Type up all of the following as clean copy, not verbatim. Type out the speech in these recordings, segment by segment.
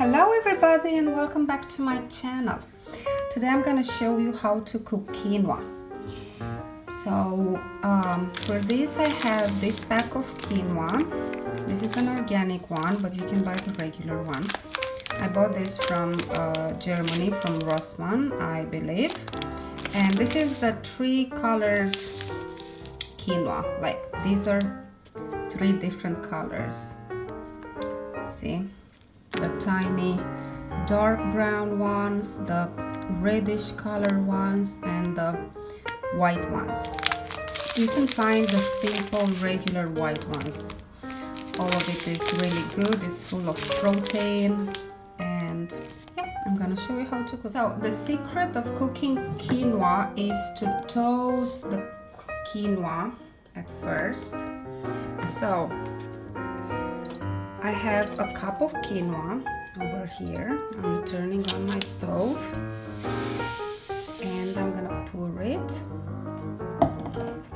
Hello everybody and welcome back to my channel. Today I'm gonna show you how to cook quinoa. So for this I have this pack of quinoa. This is an organic one, but you can buy the regular one. I bought this from Germany, from Rossmann, I believe. And this is the 3-colored quinoa. Like, these are 3 different colors. See? The tiny dark brown ones, the reddish color ones, and the white ones. You can find the simple regular white ones. All of it is really good. It's full of protein, and yeah, I'm gonna show you how to cook. So the secret of cooking quinoa is to toast the quinoa at first. So I have a cup of quinoa over here. I'm turning on my stove and I'm gonna pour it,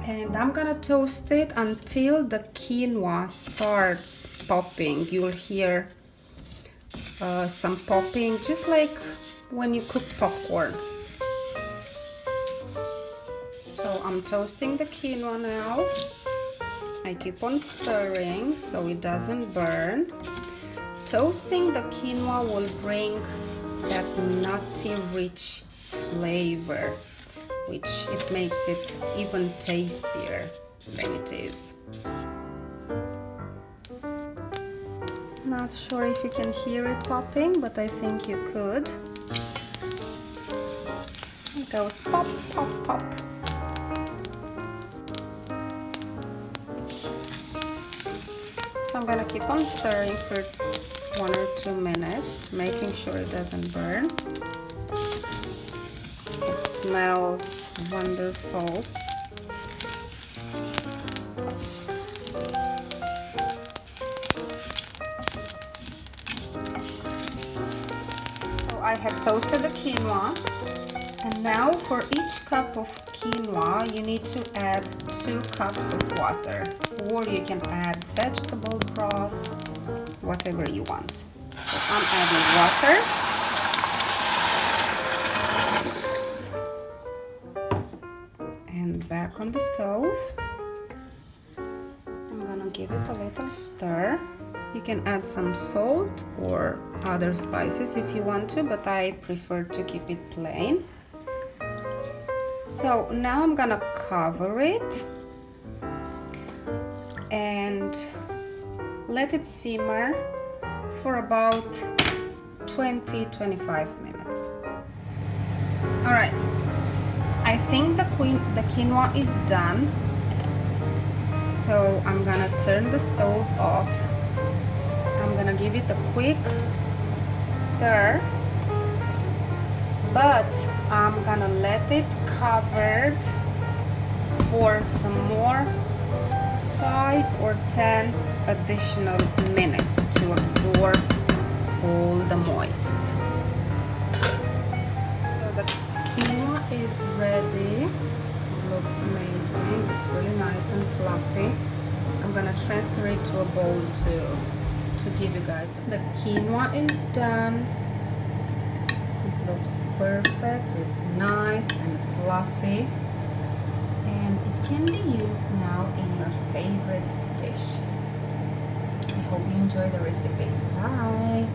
and I'm gonna toast it until the quinoa starts popping. You'll hear some popping, just like when you cook popcorn. So I'm toasting the quinoa now. I keep on stirring so it doesn't burn. Toasting the quinoa will bring that nutty, rich flavor, which it makes it even tastier than it is. Not sure if you can hear it popping, but I think you could. It goes pop, pop, pop. I'm gonna keep on stirring for 1 or 2 minutes, making sure it doesn't burn. It smells wonderful. So I have toasted the quinoa, and now for each cup of quinoa you need to add 2 cups of water, or you can add vegetable broth, whatever you want. So I'm adding water. And back on the stove. I'm gonna give it a little stir. You can add some salt or other spices if you want to, but I prefer to keep it plain. So now I'm gonna cover it and let it simmer for about 20-25 minutes. Alright, I think the quinoa is done, so I'm gonna turn the stove off. I'm gonna give it a quick stir, but I'm gonna let it covered for some more 5 or 10 additional minutes to absorb all the moist. So the quinoa is ready. It looks amazing. It's really nice and fluffy. I'm gonna transfer it to a bowl to give you guys. The quinoa is done. It looks perfect. It's nice and fluffy, and it can be used now in your favorite dish. I hope you enjoy the recipe. Bye!